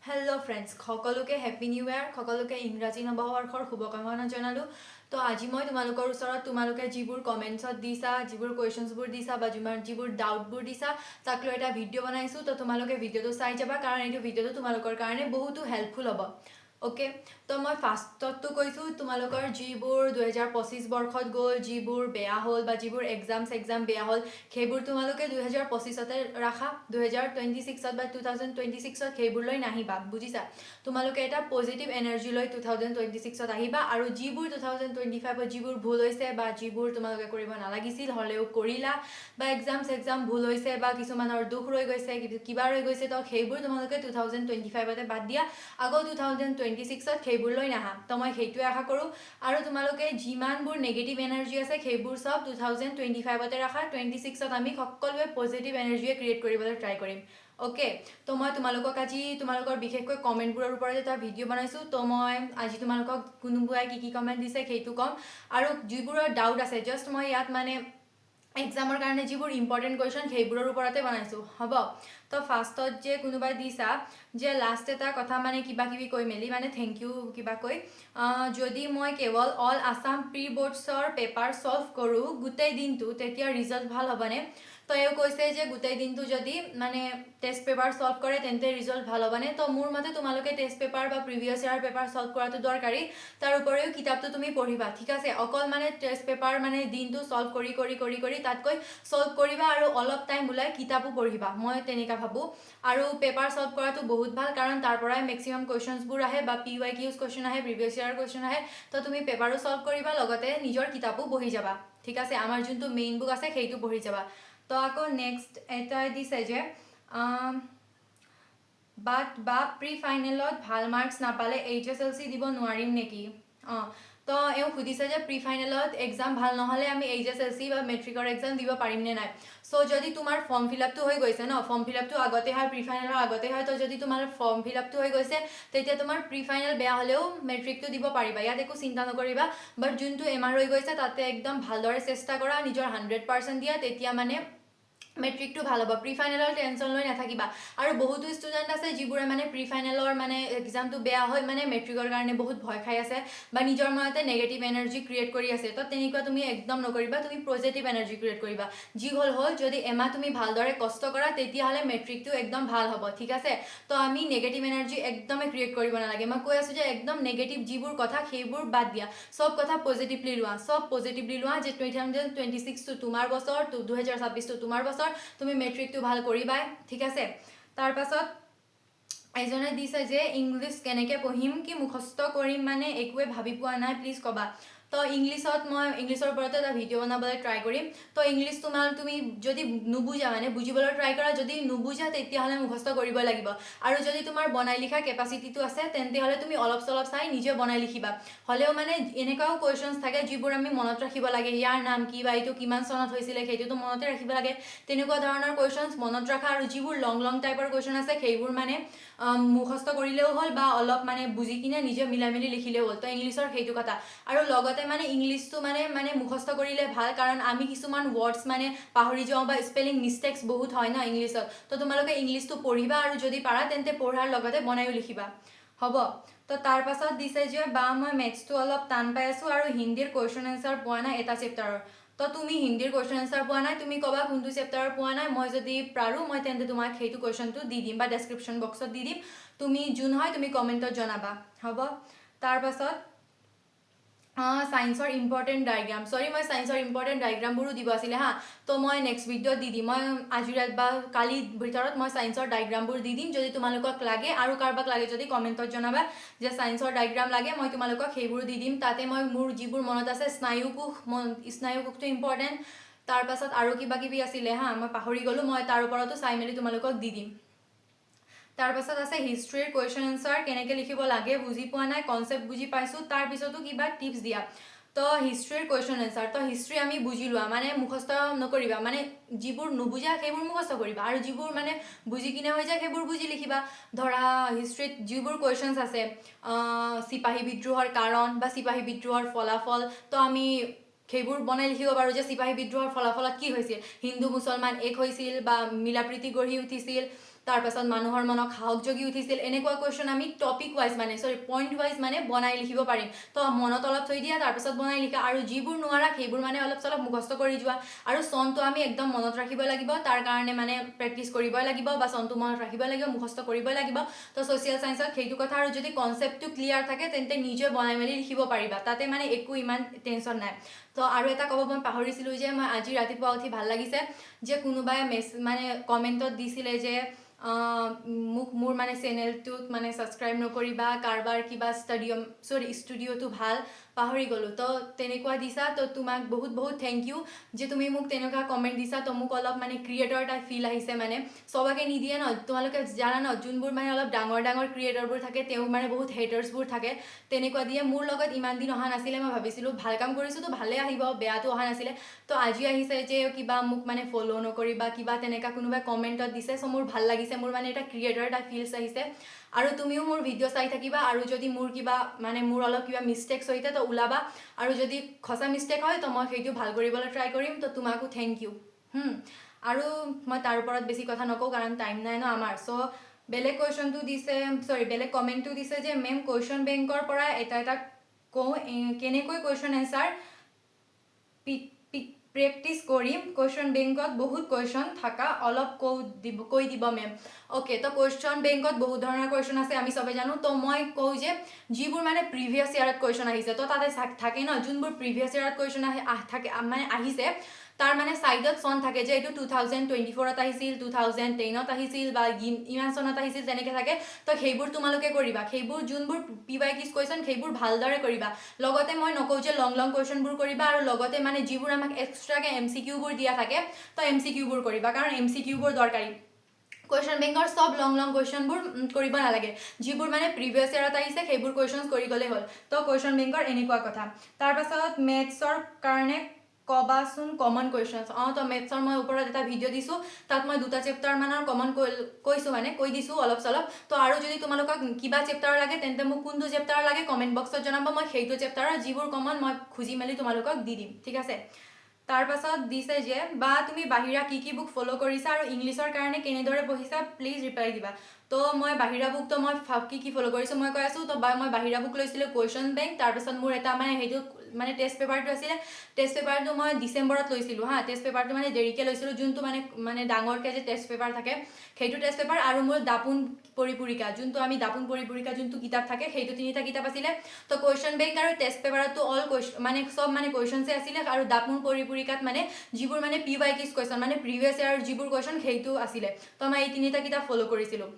Hello' friends, সকলোকে happy new ইয়াৰ, সকলোকে ইংৰাজী নৱবৰ্ষৰ শুভকামনা জনালোঁ। তো আজি মই তোমালোকৰ ওচৰত তোমালোকে যিবোৰ কমেণ্টছত দিছা, যিবোৰ কুৱেশ্যনছবোৰ দিছা বা যিবোৰ ডাউটবোৰ দিছা, তাক লৈ এটা ভিডিঅ' বনাইছোঁ। তো তোমালোকে ভিডিঅ'টো চাই যাবা, কাৰণ এইটো ভিডিঅ'টো তোমালোকৰ কাৰণে বহুতো হেল্পফুল হ'ব। অ'কে, তো মই ফাৰ্ষ্টতটো কৈছোঁ তোমালোকৰ যিবোৰ 2025 বৰ্ষত গ'ল, যিবোৰ বেয়া হ'ল বা যিবোৰ এক্সাম বেয়া হ'ল, সেইবোৰ তোমালোকে 2025তে ৰাখা। 2026ত বা 2026ত সেইবোৰলৈ নাহিবা, বুজিছা? তোমালোকে এটা পজিটিভ এনাৰ্জি লৈ 2026ত আহিবা, আৰু যিবোৰ 2025ত যিবোৰ ভুল হৈছে বা যিবোৰ তোমালোকে কৰিব নালাগিছিল হ'লেও কৰিলা, বা এক্সাম ভুল হৈছে বা কিছুমানৰ দুখ ৰৈ গৈছে, কিবা ৰৈ গৈছে, তো সেইবোৰ তোমালোকে 2025তে বাদ দিয়া, আকৌ 2026ত সেইবোৰলৈ নাহা। তো মই সেইটোৱে আশা কৰোঁ। আৰু তোমালোকে যিমানবোৰ নিগেটিভ এনাৰ্জি আছে সেইবোৰ চব 2025তে ৰাখা। 26ত আমি সকলোৱে পজিটিভ এনাৰ্জিয়ে ক্ৰিয়েট কৰিবলৈ ট্ৰাই কৰিম। অ'কে, তো মই তোমালোকক আজি তোমালোকৰ বিশেষকৈ কমেণ্টবোৰৰ ওপৰত এটা ভিডিঅ' বনাইছোঁ। তো মই আজি তোমালোকক কোনোবাই কি কমেণ্ট দিছে সেইটো ক'ম, আৰু যিবোৰৰ ডাউট আছে জাষ্ট মই ইয়াত মানে এক্সামৰ কাৰণে যিবোৰ ইম্পৰ্টেণ্ট কুৱেশ্যন সেইবোৰৰ ওপৰতে বনাইছোঁ, হ'ব? তো ফাৰ্ষ্টত যে কোনোবাই দিছা যে লাষ্ট এটা কথা মানে কিবাকিবি কৈ মেলি মানে থেংক ইউ কিবা কৈ, যদি মই কেৱল অল আছাম প্ৰি বৰ্ডছৰ পেপাৰ ছল্ভ কৰোঁ গোটেই দিনটো, তেতিয়া ৰিজাল্ট ভাল হ'বনে? তো এওঁ কৈছে যে গোটেই দিনটো যদি মানে টেষ্ট পেপাৰ ছল্ভ কৰে তেন্তে ৰিজাল্ট ভাল হ'বনে? তো মোৰ মতে তোমালোকে টেষ্ট পেপাৰ বা প্ৰিভিয়াছ ইয়াৰ পেপাৰ ছল্ভ কৰাটো দৰকাৰী। তাৰ উপৰিও কিতাপটো তুমি পঢ়িবা, ঠিক আছে? অকল মানে টেষ্ট পেপাৰ মানে দিনটো ছল্ভ কৰি তাতকৈ ছল্ভ কৰিবা আৰু অলপ টাইম ওলাই কিতাপো পঢ়িবা, মই তেনেকুৱা ভাবোঁ। আৰু পেপাৰ ছল্ভ কৰাটো বহুত ভাল, কাৰণ তাৰ পৰাই মেক্সিমাম কুৱেশ্যনছবোৰ আহে বা PYQs কুৱেশ্যন আহে, প্ৰিভিয়াছ ইয়াৰ কুৱেশ্যন আহে। তো তুমি পেপাৰো ছল্ভ কৰিবা, লগতে নিজৰ কিতাপো পঢ়ি যাবা, ঠিক আছে? আমাৰ যোনটো মেইন বুক আছে সেইটো পঢ়ি যাবা। তো আকৌ নেক্সট এটা দিছে যে বা প্ৰি ফাইনেলত ভাল মাৰ্কছ নাপালে HSLC দিব নোৱাৰিম নেকি? তো এওঁ সুধিছে যে প্ৰি ফাইনেলত এক্সাম ভাল নহ'লে আমি HSLC বা মেট্ৰিকৰ এক্সাম দিব পাৰিম নে নাই। চ' যদি তোমাৰ ফৰ্ম ফিল আপটো হৈ গৈছে ন, ফৰ্ম ফিল আপটো আগতে হয়, প্ৰি ফাইনেলৰ আগতে হয়, তো যদি তোমাৰ ফৰ্ম ফিল আপটো হৈ গৈছে তেতিয়া তোমাৰ প্ৰি ফাইনেল বেয়া হ'লেও মেট্ৰিকটো দিব পাৰিবা, ইয়াত একো চিন্তা নকৰিবা। বাট যোনটো এমাৰ হৈ গৈছে তাতে একদম ভালদৰে চেষ্টা কৰা, নিজৰ 100% দিয়া, তেতিয়া মানে মেট্ৰিকটো ভাল হ'ব। প্ৰি ফাইনেলৰ টেনশ্যন লৈ নাথাকিবা। আৰু বহুতো ষ্টুডেণ্ট আছে যিবোৰে মানে প্ৰি ফাইনেলৰ মানে এক্সামটো বেয়া হৈ মানে মেট্ৰিকৰ কাৰণে বহুত ভয় খাই আছে বা নিজৰ মনতে নেগেটিভ এনাৰ্জি ক্ৰিয়েট কৰি আছে। তো তেনেকুৱা তুমি একদম নকৰিবা, তুমি পজিটিভ এনাৰ্জি ক্ৰিয়েট কৰিবা। যি হ'ল যদি এমাহ তুমি ভালদৰে কষ্ট কৰা তেতিয়াহ'লে মেট্ৰিকটো একদম ভাল হ'ব, ঠিক আছে? তো আমি নেগেটিভ এনাৰ্জি একদমেই ক্ৰিয়েট কৰিব নালাগে। মই কৈ আছোঁ যে একদম নেগেটিভ যিবোৰ কথা সেইবোৰ বাদ দিয়া, চব কথা পজিটিভলি লোৱা, যে 2026টো তোমাৰ বছৰ, 2026টো তোমাৰ বছৰ, তুমি মেট্ৰিকটো ভাল কৰিবাই, ঠিক আছে? তাৰপাছত এজনে দিছে যে ইংলিছ কেনেকৈ পঢ়িম, কি মুখস্থ কৰিম, মানে একোৱে ভাবি পোৱা নাই, প্লিজ ক'বা। তো ইংলিছত মই ইংলিছৰ ওপৰতে এটা ভিডিঅ' বনাবলৈ ট্ৰাই কৰিম। তো ইংলিছ তুমি যদি নুবুজা মানে বুজিবলৈ ট্ৰাই কৰা, যদি নুবুজা তেতিয়াহ'লে মুখস্থ কৰিব লাগিব। আৰু যদি তোমাৰ বনাই লিখা কেপাচিটিটো আছে তেন্তে হ'লে তুমি অলপ চলপ চাই নিজে বনাই লিখিবা। হ'লেও মানে এনেকুৱাও কুৱেশ্যনছ থাকে যিবোৰ আমি মনত ৰাখিব লাগে, ইয়াৰ নাম কি বা এইটো কিমান চনত হৈছিলে সেইটোতো মনতে ৰাখিব লাগে। তেনেকুৱা ধৰণৰ কুৱেশ্যনছ মনত ৰাখা, আৰু যিবোৰ লং টাইপৰ কুৱেশ্যন আছে সেইবোৰ মানে মুখস্থ কৰিলেও হ'ল বা অলপ মানে বুজি কিনে নিজে মিলাই মেলি লিখিলেও হ'ল। তো ইংলিছৰ সেইটো কথা। আৰু লগতে মানে ইংলিছটো মানে মুখস্থ কৰিলে ভাল, কাৰণ আমি কিছুমান ৱৰ্ডছ মানে পাহৰি যাওঁ বা স্পেলিং মিষ্টেক্স বহুত হয় ন ইংলিছত। তো তোমালোকে ইংলিছটো পঢ়িবা, আৰু যদি পাৰা তেন্তে পঢ়াৰ লগতে বনায়ো লিখিবা, হ'ব? তো তাৰপাছত দিছে যে মই মেথছটো অলপ টান পাই আছোঁ আৰু হিন্দীৰ কুৱেশ্যন এনচাৰ পোৱা নাই এটা চেপ্টাৰৰ। তো তুমি হিন্দীৰ কুৱেশ্যন এনচাৰ পোৱা নাই, তুমি ক'বা কোনটো চেপ্টাৰৰ পোৱা নাই, মই যদি পাৰোঁ মই তেন্তে তোমাক সেইটো কুৱেশ্যনটো দি দিম বা ডেছক্ৰিপশ্যন বক্সত দি দিম। তুমি যোন হয় তুমি কমেণ্টত জনাবা, হ'ব? তাৰপাছত সায়েন্সৰ ইম্পৰ্টেণ্ট ডায়েগ্ৰাম, মই সায়েন্সৰ ইম্পৰ্টেণ্ট ডায়েগ্ৰামবোৰো দিব আছিলে হা। তো মই নেক্সট ভিডিঅ'ত দি দিম, মই আজি ৰাত বা কালিৰ ভিতৰত মই সায়েন্সৰ ডায়েগ্ৰামবোৰ দি দিম, যদি তোমালোকক লাগে। আৰু কাৰোবাক লাগে যদি কমেণ্টত জনাবা যে সায়েন্সৰ ডায়েগ্ৰাম লাগে, মই তোমালোকক সেইবোৰ দি দিম। তাতে মই মোৰ যিবোৰ মনত আছে, স্নায়ুকোষটো ইম্পৰ্টেণ্ট, তাৰপাছত আৰু কিবাকিবি আছিলে হা, মই পাহৰি গ'লোঁ, মই তাৰ ওপৰতো চাই মেলি তোমালোকক দি দিম। তাৰপাছত আছে হিষ্ট্ৰীৰ কুৱেশ্যন এনচাৰ কেনেকৈ লিখিব লাগে বুজি পোৱা নাই, কনচেপ্ট বুজি পাইছোঁ, তাৰপিছতো কিবা টিপছ দিয়া। তো হিষ্ট্ৰীৰ কুৱেশ্যন এনচাৰ, তো হিষ্ট্ৰী আমি বুজি লোৱা, মানে মুখস্থ নকৰিবা, মানে যিবোৰ নুবুজা সেইবোৰ মুখস্থ কৰিবা, আৰু যিবোৰ মানে বুজি কিনে হৈ যায় সেইবোৰ বুজি লিখিবা। ধৰা হিষ্ট্ৰীত যিবোৰ কুৱেশ্যনছ আছে, চিপাহী বিদ্ৰোহৰ কাৰণ বা চিপাহী বিদ্ৰোহৰ ফলাফল, তো আমি সেইবোৰ বনাই লিখিব পাৰোঁ যে চিপাহী বিদ্ৰোহৰ ফলাফলত কি হৈছিল, হিন্দু মুছলমান এক হৈছিল বা মিলাপ্ৰীতি গঢ়ি উঠিছিল, তাৰপাছত মানুহৰ মনক সাহস জগি উঠিছিল এনেকুৱা কুৱেশ্যন আমি টপিক ৱাইজ মানে পইণ্ট ৱাইজ মানে বনাই লিখিব পাৰিম তো মনত অলপ থৈ দিয়া তাৰপাছত বনাই লিখা আৰু যিবোৰ নোৱাৰা সেইবোৰ মানে অলপ চলপ মুখস্থ কৰি যোৱা আৰু চনটো আমি একদম মনত ৰাখিব লাগিব তাৰ কাৰণে মানে প্ৰেক্টিচ কৰিবই লাগিব বা চনটো মনত ৰাখিব লাগিব মুখস্থ কৰিবই লাগিব তো ছ'চিয়েল ছায়েন্সত সেইটো কথা আৰু যদি কনচেপ্টটো ক্লিয়াৰ থাকে তেন্তে নিজে বনাই মেলি লিখিব পাৰিবা তাতে মানে একো ইমান টেনশ্যন নাই তো আৰু এটা ক'ব মই পাহৰিছিলোঁ যে মই আজি ৰাতিপুৱা উঠি ভাল লাগিছে যে কোনোবাই মানে কমেণ্টত দিছিলে যে মোক মোৰ মানে চেনেলটোত মানে ছাবস্ক্ৰাইব নকৰিবা কাৰোবাৰ কিবা ষ্টুডিঅ'টো ভাল পাহৰি গ'লোঁ তো তেনেকুৱা দিছা তো তোমাক বহুত বহুত থেংক ইউ যে তুমি মোক তেনেকুৱা কমেণ্ট দিছা তো মোক অলপ মানে ক্ৰিয়েটৰ এটা ফিল আহিছে মানে চবকে নিদিয়ে ন তোমালোকে জানা ন যোনবোৰ মানে অলপ ডাঙৰ ডাঙৰ ক্ৰিয়েটৰবোৰ থাকে তেওঁ মানে বহুত হেটাৰ্ছবোৰ থাকে তেনেকুৱা দিয়ে মোৰ লগত ইমান দিন অহা নাছিলে মই ভাবিছিলোঁ ভাল কাম কৰিছোঁ তো ভালেই আহিব বেয়াটো অহা নাছিলে তো আজি আহিছে যে কিবা মোক মানে ফ'ল' নকৰিবা কিবা তেনেকুৱা কোনোবাই কমেণ্টত দিছে চ' মোৰ ভাল লাগিছে মোৰ মানে এটা ক্ৰিয়েটৰ এটা ফিলছ আহিছে আৰু তুমিও মোৰ ভিডিঅ' চাই থাকিবা আৰু যদি মোৰ কিবা মানে মোৰ অলপ কিবা মিষ্টেকছ হৈছে তো ওলাবা আৰু যদি সঁচা মিষ্টেক হয় তো মই সেইটো ভাল কৰিবলৈ ট্ৰাই কৰিম তো তোমাকো থেংক ইউ আৰু মই তাৰ ওপৰত বেছি কথা নকওঁ কাৰণ টাইম নাই ন আমাৰ চ' বেলেগ কুৱেশ্যনটো দিছে বেলেগ কমেণ্টটো দিছে যে মেম কুৱেশ্যন বেংকৰ পৰা এটা কওঁ কেনেকৈ কুৱেশ্যন এনচাৰ প্ৰেক্টিচ কৰিম কুৱেশ্যন বেংকত বহুত কুৱেশ্যন থকা অলপ কৈ দিব মেম অ'কে তো কুৱেশ্যন বেংকত বহুত ধৰণৰ কুৱেশ্যন আছে আমি চবে জানো তো মই কওঁ যে যিবোৰ মানে প্ৰিভিয়াছ ইয়াৰত কুৱেশ্যন আহিছে তো তাতে থাকে ন যোনবোৰ প্ৰিভিয়াছ ইয়াৰত কুৱেশ্যন থাকে মানে আহিছে তাৰ মানে ছাইডত চন থাকে যে এইটো 2024ত আহিছিল 2010ত আহিছিল বা ইমান চনত আহিছিল তেনেকৈ থাকে তো সেইবোৰ তোমালোকে কৰিবা সেইবোৰ যোনবোৰ PYQ কুৱেশ্যন সেইবোৰ ভালদৰে কৰিবা লগতে মই নকওঁ যে লং কুৱেশ্যনবোৰ কৰিবা আৰু লগতে মানে যিবোৰ আমাক এক্সট্ৰাকৈ MCQবোৰ দিয়া থাকে তো MCQবোৰ কৰিবা কাৰণ MCQবোৰ দৰকাৰী কুৱেশ্যন বেংকৰ চব লং কুৱেশ্যনবোৰ কৰিব নালাগে যিবোৰ মানে প্ৰিভিয়াছ ইয়াৰত আহিছে সেইবোৰ কুৱেশ্যনছ কৰি গ'লেই হ'ল তো কুৱেশ্যন বেংকৰ এনেকুৱা কথা তাৰপাছত মেথছৰ কাৰণে ক'বাচোন কমন কুৱেশ্যনছ তো মেথছৰ মই ওপৰত এটা ভিডিঅ' দিছোঁ তাত মই 2টা চেপ্টাৰ মানৰ কমন কৈছোঁ মানে কৈ দিছোঁ অলপ চলপ তো আৰু যদি তোমালোকক কিবা চেপ্টাৰ লাগে তেন্তে মোক কোনটো চেপ্টাৰ লাগে কমেণ্ট বক্সত জনাব মই সেইটো চেপ্টাৰৰ যিবোৰ কমন মই খুজি মেলি তোমালোকক দি দিম ঠিক আছে তাৰপাছত দিছে যে বা তুমি বাহিৰা কি বুক ফ'ল' কৰিছা আৰু ইংলিছৰ কাৰণে কেনেদৰে পঢ়িছা প্লিজ ৰিপ্লাই দিবা তো মই বাহিৰা বুক তো মই কি ফ'ল' কৰিছোঁ মই কৈ আছোঁ তো মই বাহিৰা বুক লৈছিলোঁ কুৱেশ্যন বেংক তাৰপিছত মোৰ এটা মানে সেইটো মানে টেষ্ট পেপাৰটো আছিলে টেষ্ট পেপাৰটো মই ডিচেম্বৰত লৈছিলোঁ টেষ্ট পেপাৰটো মানে দেৰিকৈ লৈছিলোঁ যোনটো মানে ডাঙৰকৈ যে টেষ্ট পেপাৰ থাকে সেইটো টেষ্ট পেপাৰ আৰু মোৰ দাপোন পৰিপূৰিকা যোনটো আমি দাপোন পৰিপূৰিকা যোনটো কিতাপ থাকে সেইটো 3টা কিতাপ আছিলে তো কুৱেশ্যন বেংক আৰু টেষ্ট পেপাৰতো মানে চব মানে কুৱেশ্যনছে আছিলে আৰু দাপোন পৰিপূৰিকাত মানে যিবোৰ মানে PYQ কুৱেশ্যন মানে প্ৰিভিয়াছ ইয়াৰ যিবোৰ কুৱেশ্যন সেইটো আছিলে তো মই এই 3টা কিতাপ ফ'ল' কৰিছিলোঁ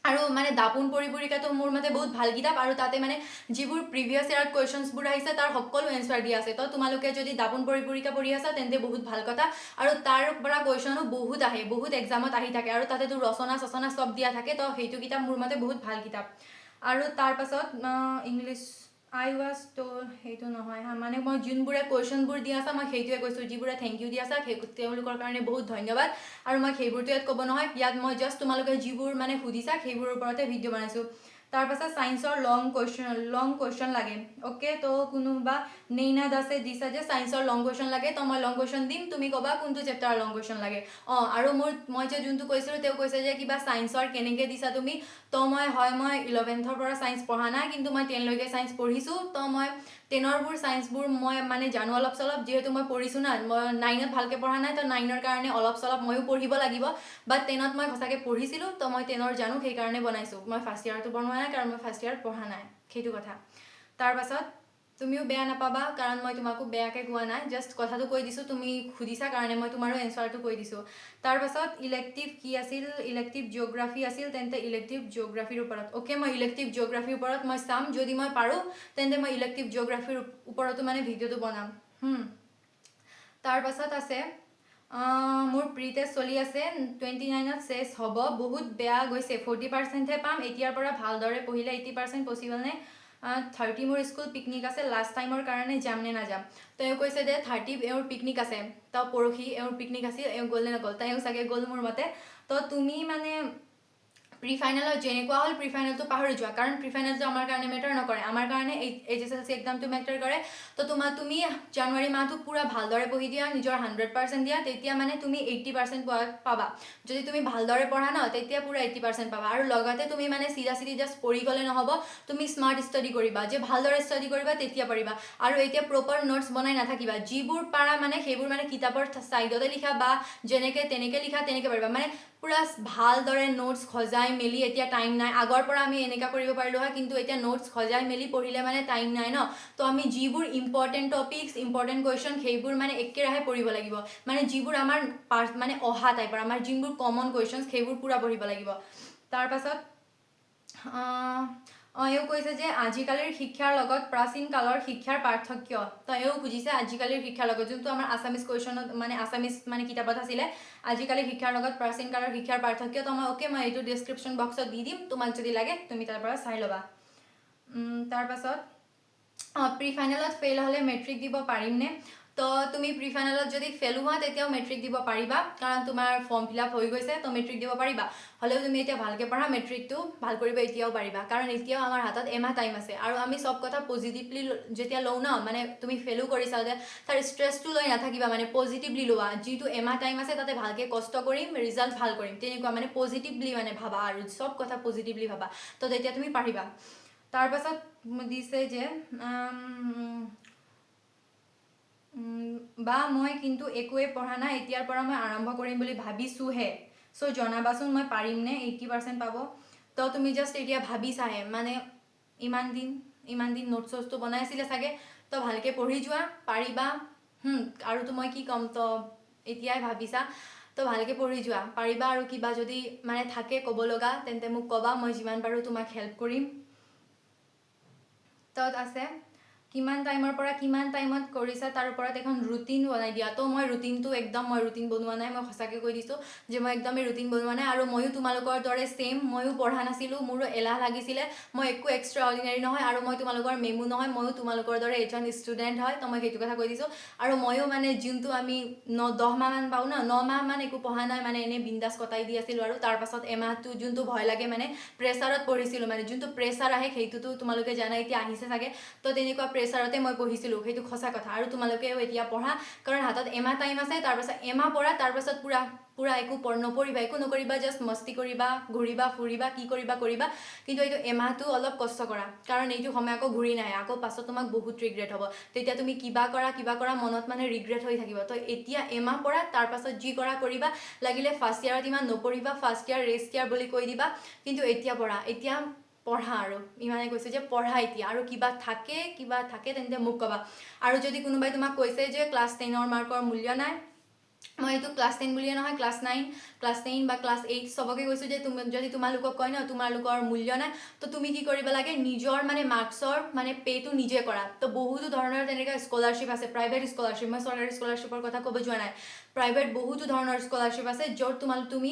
আৰু মানে দাপোন পৰিপূৰিকাটো মোৰ মতে বহুত ভাল কিতাপ আৰু তাতে মানে যিবোৰ প্ৰিভিয়াছ ইয়াৰত কুৱেশ্যনছবোৰ আহিছে তাৰ সকলো এনচাৰ দিয়া আছে তো তোমালোকে যদি দাপোন পৰিপূৰিকা পঢ়ি আছা তেন্তে বহুত ভাল কথা আৰু তাৰ পৰা কুৱেশ্যনো বহুত আহে বহুত এক্সামত আহি থাকে আৰু তাতেতো ৰচনা চব দিয়া থাকে তো সেইটো কিতাপ মোৰ মতে বহুত ভাল কিতাপ আৰু তাৰপাছত ইংলিছ আই ৱাজ তো সেইটো নহয় মানে মই যোনবোৰে কুৱেশ্যনবোৰ দি আছা মই সেইটোৱে কৈছোঁ যিবোৰে থেংক ইউ দি আছা তেওঁলোকৰ কাৰণে বহুত ধন্যবাদ আৰু মই সেইবোৰতো ইয়াত ক'ব নহয় ইয়াত মই জাষ্ট তোমালোকে যিবোৰ মানে সুধিছা সেইবোৰৰ ওপৰতে ভিডিঅ' বনাইছোঁ তাৰপাছত ছায়েন্সৰ লং কুৱেশ্যন লাগে অ'কে তো কোনোবা নেইনা দাসে দিছা যে ছায়েন্সৰ লং কুৱেশ্যন লাগে তো মই লং কুৱেশ্যন দিম তুমি ক'বা কোনটো চেপ্টাৰৰ লং কুৱেশ্যন লাগে আৰু মই যে যোনটো কৈছিলোঁ তেওঁ কৈছে যে কিবা ছায়েন্সৰ কেনেকৈ দিছা তুমি তো মই 11ৰ পৰা ছায়েন্স পঢ়া নাই কিন্তু মই 10লৈকে ছায়েন্স পঢ়িছোঁ তো মই 10ৰবোৰ ছায়েন্সবোৰ মই মানে জানো অলপ চলপ যিহেতু মই পঢ়িছোঁ না মই 9ত ভালকৈ পঢ়া নাই তো 9ৰ কাৰণে অলপ চলপ ময়ো পঢ়িব লাগিব বাট 10ত মই সঁচাকৈ পঢ়িছিলোঁ তো মই 10ৰ জানো সেইকাৰণে বনাইছোঁ মই ফাৰ্ষ্ট ইয়াৰটো বনোৱা নাই কাৰণ মই ফাৰ্ষ্ট ইয়াৰত পঢ়া নাই সেইটো কথা তাৰপাছত তুমিও বেয়া নাপাবা কাৰণ মই তোমাকো বেয়াকৈ কোৱা নাই জাষ্ট কথাটো কৈ দিছোঁ তুমি সুধিছা কাৰণে মই তোমাৰো এনচাৰটো কৈ দিছোঁ তাৰপাছত ইলেক্টিভ কি আছিল ইলেক্টিভ জিঅ'গ্ৰাফী আছিল তেন্তে ইলেক্টিভ জিঅ'গ্ৰাফীৰ ওপৰত অ'কে মই ইলেক্টিভ জিঅ'গ্ৰাফীৰ ওপৰত মই চাম যদি মই পাৰোঁ তেন্তে মই ইলেক্টিভ জিঅ'গ্ৰাফীৰ ওপৰতো মানে ভিডিঅ'টো বনাম তাৰপাছত আছে মোৰ প্ৰি টেষ্ট চলি আছে 29ত চেছ হ'ব বহুত বেয়া গৈছে 40%হে পাম এতিয়াৰ পৰা ভালদৰে পঢ়িলে 80% পচিবল নে 30 মোৰ স্কুল পিকনিক আছে লাষ্ট টাইমৰ কাৰণে যাম নে নাযাম তো এওঁ কৈছে যে 30 এওঁৰ পিকনিক আছে তো পৰহি এওঁৰ পিকনিক আছিল এওঁ গ'ল নে নগ'ল তাইও চাগে গ'ল মোৰ মতে তো তুমি মানে প্ৰি ফাইনেলত যেনেকুৱা হ'ল প্ৰি ফাইনেলটো পাহৰি যোৱা, কাৰণ প্ৰি ফাইনেলটো আমাৰ কাৰণে মেটাৰ নকৰে, আমাৰ কাৰণে HSLC এক্সামটো মেটাৰ কৰে। তো তুমি জানুৱাৰী মাহটো পূৰা ভালদৰে পঢ়ি দিয়া, নিজৰ 100% দিয়া, তেতিয়া মানে তুমি 80% পাবা। যদি তুমি ভালদৰে পঢ়া ন, তেতিয়া পূৰা 80% পাবা। আৰু লগতে তুমি মানে চিধা জাষ্ট পঢ়ি গ'লে নহ'ব, তুমি স্মাৰ্ট ষ্টাডি কৰিবা, যে ভালদৰে ষ্টাডি কৰিবা তেতিয়া পাৰিবা। আৰু এতিয়া প্ৰপাৰ নোটছ বনাই নাথাকিবা, যিবোৰ পাৰা মানে সেইবোৰ মানে কিতাপৰ ছাইডতে লিখা বা যেনেকৈ তেনেকৈ লিখা, তেনেকৈ পাৰিবা। মানে পূৰা ভালদৰে নোটছ সজাই মেলি, এতিয়া টাইম নাই, আগৰ পৰা আমি এনেকুৱা কৰিব পাৰিলোঁ হয়, কিন্তু এতিয়া নোটছ সজাই মেলি পঢ়িলে মানে টাইম নাই ন। তো আমি যিবোৰ ইম্পৰ্টেণ্ট টপিকছ, ইম্পৰ্টেণ্ট কুৱেশ্যন, সেইবোৰ মানে একেৰাহে পঢ়িব লাগিব। মানে যিবোৰ আমাৰ মানে অহা টাইপৰ, আমাৰ যিবোৰ কমন কুৱেশ্যনছ, সেইবোৰ পূৰা পঢ়িব লাগিব। তাৰপাছত এও কৈছে যে আজিকালিৰ শিক্ষাৰ লগত প্ৰাচীন কালৰ শিক্ষাৰ পাৰ্থক্য। তো এও বুজিছে আজিকালিৰ শিক্ষাৰ লগত, যোনটো আমাৰ আছামিজ কুৱেশ্যনত মানে আছামিজ মানে কিতাপত আছিলে, আজিকালি শিক্ষাৰ লগত প্ৰাচীন কালৰ শিক্ষাৰ পাৰ্থক্য। তো মই এইটো ডেছক্ৰিপশ্যন বক্সত দি দিম, তোমাক যদি লাগে তুমি তাৰ পৰা চাই ল'বা। তাৰপাছত প্ৰি ফাইনেলত ফেইল হ'লে মেট্ৰিক দিব পাৰিমনে? তো তুমি প্ৰি ফাইনেলত যদি ফেইলো হোৱা তেতিয়াও মেট্ৰিক দিব পাৰিবা, কাৰণ তোমাৰ ফৰ্ম ফিল আপ হৈ গৈছে, তো মেট্ৰিক দিব পাৰিবা। হ'লেও তুমি এতিয়া ভালকৈ পঢ়া, মেট্ৰিকটো ভাল কৰিব এতিয়াও পাৰিবা, কাৰণ এতিয়াও আমাৰ হাতত এমাহ টাইম আছে। আৰু আমি চব কথা পজিটিভলি যেতিয়া লওঁ ন, মানে তুমি ফেইলো কৰিছা যে তাৰ ষ্ট্ৰেছটো লৈ নাথাকিবা, মানে পজিটিভলি লোৱা, যিটো এমাহ টাইম আছে তাতে ভালকৈ কষ্ট কৰিম, ৰিজাল্ট ভাল কৰিম, তেনেকুৱা মানে পজিটিভলি মানে ভাবা, আৰু চব কথা পজিটিভলি ভাবা, তো তেতিয়া তুমি পাৰিবা। তাৰপাছত দিছে যে বা মই কিন্তু একোৱে পঢ়া নাই, এতিয়াৰ পৰা মই আৰম্ভ কৰিম বুলি ভাবিছোঁহে, চ' জনাবাচোন মই পাৰিমনে 80% পাব। তো তুমি জাষ্ট এতিয়া ভাবিছাহে, মানে ইমান দিন নোট চটটো বনাই আছিলে চাগে, তো ভালকৈ পঢ়ি যোৱা, পাৰিবা। আৰুতো মই কি ক'ম, তো এতিয়াই ভাবিছা, তো ভালকৈ পঢ়ি যোৱা, পাৰিবা। আৰু কিবা যদি মানে থাকে ক'ব লগা তেন্তে মোক ক'বা, মই যিমান পাৰোঁ তোমাক হেল্প কৰিম। তাত আছে কিমান টাইমৰ পৰা কিমান টাইমত কৰিছা তাৰ ওপৰত এখন ৰুটিন বনাই দিয়া। তো মই ৰুটিনটো মই ৰুটিন বনোৱা নাই, মই সঁচাকৈ কৈ দিছোঁ যে মই একদমেই ৰুটিন বনোৱা নাই। আৰু ময়ো তোমালোকৰ দৰে ছেইম, ময়ো পঢ়া নাছিলোঁ, মোৰো এলাহ লাগিছিলে, মই একো এক্সট্ৰা অৰ্ডিনাৰী নহয়, আৰু মই তোমালোকৰ মেমো নহয়, ময়ো তোমালোকৰ দৰে এজন ষ্টুডেণ্ট হয়। তো মই সেইটো কথা কৈ দিছোঁ। আৰু ময়ো মানে যোনটো আমি 10 মাহমান পাওঁ ন, 9 মাহমান একো পঢ়া নাই, মানে এনেই বিন্দাছ কটাই দি আছিলোঁ। আৰু তাৰপাছত এমাহটো যোনটো ভয় লাগে, মানে প্ৰেছাৰত পঢ়িছিলোঁ, মানে যোনটো প্ৰেছাৰ আহে সেইটোতো তোমালোকে জানা, এতিয়া আহিছে চাগে। তো তেনেকুৱা প্ৰেছাৰতে মই পঢ়িছিলোঁ, সেইটো সঁচা কথা। আৰু তোমালোকেও এতিয়া পঢ়া, কাৰণ হাতত এমাহ টাইম আছে, তাৰপাছত এমাহ পঢ়া, তাৰপাছত পূৰা একো নপঢ়িবা, একো নকৰিবা, জাষ্ট মস্তি কৰিবা, ঘূৰিবা ফুৰিবা, কি কৰিবা, কিন্তু এইটো এমাহটো অলপ কষ্ট কৰা, কাৰণ এইটো সময় আকৌ ঘূৰি নাহে, আকৌ পাছত তোমাক বহুত ৰিগ্ৰেট হ'ব। তেতিয়া তুমি কিবা কৰা মনত মানে ৰিগ্ৰেট হৈ থাকিব। তো এতিয়া এমাহ পঢ়া, তাৰপাছত যি কৰিবা, লাগিলে ফাৰ্ষ্ট ইয়াৰত ইমান নপঢ়িবা, ফাৰ্ষ্ট ইয়াৰ ৰেষ্ট ইয়াৰ বুলি কৈ দিবা, কিন্তু এতিয়া পঢ়া আৰু ইমানে কৈছে যে পঢ়া এতিয়া। আৰু কিবা থাকে তেন্তে মোক ক'বা। আৰু যদি কোনোবাই তোমাক কৈছে যে ক্লাছ 10ৰ মাৰ্কৰ মূল্য নাই, মই এইটো ক্লাছ 10 বুলিয়ে নহয়, ক্লাছ 9 বা ক্লাছ 8 চবকে কৈছোঁ যে যদি তোমালোকক কয় ন তোমালোকৰ মূল্য নাই, তো তুমি কি কৰিব লাগে, নিজৰ মানে মাৰ্কছৰ মানে পে'টো নিজে কৰা। তো বহুতো ধৰণৰ তেনেকৈ স্কলাৰশ্বিপ আছে, প্ৰাইভেট স্কলাৰশ্বিপ, মই চৰকাৰী স্কলাৰশ্বিপৰ কথা ক'ব যোৱা নাই, প্ৰাইভেট বহুতো ধৰণৰ স্কলাৰশ্বিপ আছে, য'ত তুমি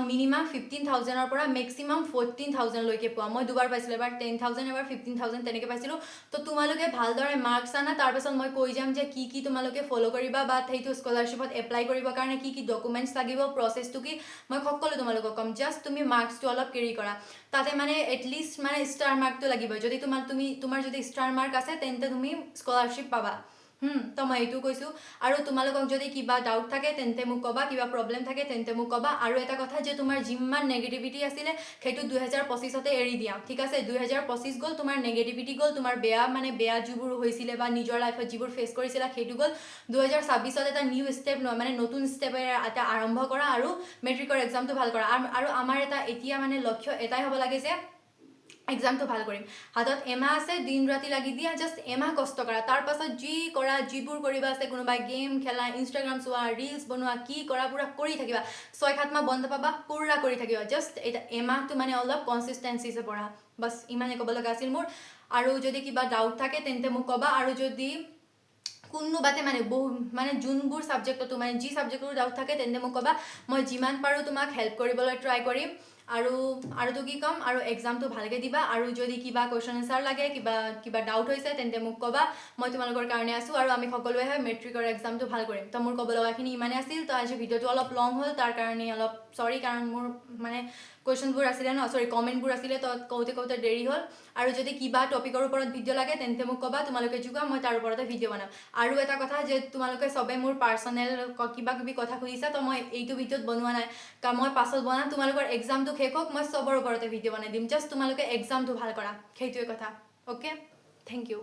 মিনিমাম 15,000ৰ পৰা মেক্সিমাম 14,000লৈকে পোৱা। মই দুবাৰ পাইছিলোঁ, এবাৰ 10,000, এবাৰ 15,000 তেনেকৈ পাইছিলোঁ। তো তোমালোকে ভালদৰে মাৰ্কছ আনা, তাৰপাছত মই কৈ যাম যে কি তোমালোকে ফ'ল' কৰিবা, বা সেইটো স্কলাৰশ্বিপত এপ্লাই কৰিবৰ কাৰণে কি ডকুমেণ্টছ লাগিব, প্ৰচেছটো কি, মই সকলো তোমালোকক ক'ম। জাষ্ট তুমি মাৰ্কছটো অলপ কেৰি কৰা, তাতে মানে এটলিষ্ট মানে ষ্টাৰ মাৰ্কটো লাগিব। যদি তোমাৰ যদি ষ্টাৰ মাৰ্ক আছে, তেন্তে তুমি স্কলাৰশ্বিপ পাবা। তো মই এইটো কৈছোঁ। আৰু তোমালোকক যদি কিবা ডাউট থাকে তেন্তে মোক ক'বা, কিবা প্ৰব্লেম থাকে তেন্তে মোক ক'বা। আৰু এটা কথা যে তোমাৰ যিমান নেগেটিভিটি আছিলে সেইটো 2025তে এৰি দিয়া, ঠিক আছে? 2025 গ'ল, তোমাৰ নেগেটিভিটি গ'ল, তোমাৰ বেয়া যিবোৰ হৈছিলে বা নিজৰ লাইফত যিবোৰ ফেচ কৰিছিলা সেইটো গ'ল। 2026ত এটা নিউ ষ্টেপ লোৱা, মানে নতুন ষ্টেপেৰে এটা আৰম্ভ কৰা, আৰু মেট্ৰিকৰ এক্সামটো ভাল কৰা। আৰু আমাৰ এতিয়া মানে লক্ষ্য এটাই হ'ব লাগে যে এক্সামটো ভাল কৰিম। হাতত এমাহ আছে, দিন ৰাতি লাগি দিয়া, জাষ্ট এমাহ কষ্ট কৰা, তাৰপাছত যিবোৰ কৰিবা আছে, কোনোবাই গেম খেলা, ইনষ্টাগ্ৰাম চোৱা, ৰিলছ বনোৱা, কি কৰা পূৰা কৰি থাকিবা। 6-7 মাহ বন্ধ পাবা, পূৰা কৰি থাকিবা। জাষ্ট এটা এমাহটো মানে অলপ কনচিষ্টেঞ্চিছে পঢ়া, বাছ ইমানে ক'ব লগা আছিল মোৰ। আৰু যদি কিবা ডাউট থাকে তেন্তে মোক ক'বা। আৰু যদি কোনোবাতে মানে যোনবোৰ ছাবজেক্টতো মানে যি ছাবজেক্টৰ ডাউট থাকে তেন্তে মোক ক'বা, মই যিমান পাৰোঁ তোমাক হেল্প কৰিবলৈ ট্ৰাই কৰিম। আৰুতো কি ক'ম, আৰু এক্সামটো ভালকৈ দিবা। আৰু যদি কিবা কুৱেশ্যন এনচাৰ লাগে, কিবা ডাউট হৈছে তেন্তে মোক ক'বা, মই তোমালোকৰ কাৰণে আছোঁ। আৰু আমি সকলোৱে মেট্ৰিকৰ এক্সামটো ভাল কৰিম। তো মোৰ ক'ব লগাখিনি ইমানে আছিল। তো আজি ভিডিঅ'টো অলপ লং হ'ল, তাৰ কাৰণে অলপ চৰি, কাৰণ মোৰ মানে কুৱেশ্যনবোৰ আছিলে ন চৰি কমেণ্টবোৰ আছিলে তো কওঁতে দেৰি হ'ল আৰু যদি কিবা টপিকৰ ওপৰত ভিডিঅ' লাগে তেন্তে মোক ক'বা তোমালোকে যোৱা মই তাৰ ওপৰতে ভিডিঅ' বনাম আৰু এটা কথা যে তোমালোকে চবে মোৰ পাৰ্চনেল কিবা কিবি কথা সুধিছা তো মই এইটো ভিডিঅ'ত বনোৱা নাই কাৰণ মই পাছত বনাম তোমালোকৰ এক্সামটো শেষ হওক মই চবৰ ওপৰতে ভিডিঅ' বনাই দিম জাষ্ট তোমালোকে এক্সামটো ভাল কৰা সেইটোৱে কথা অ'কে থেংক ইউ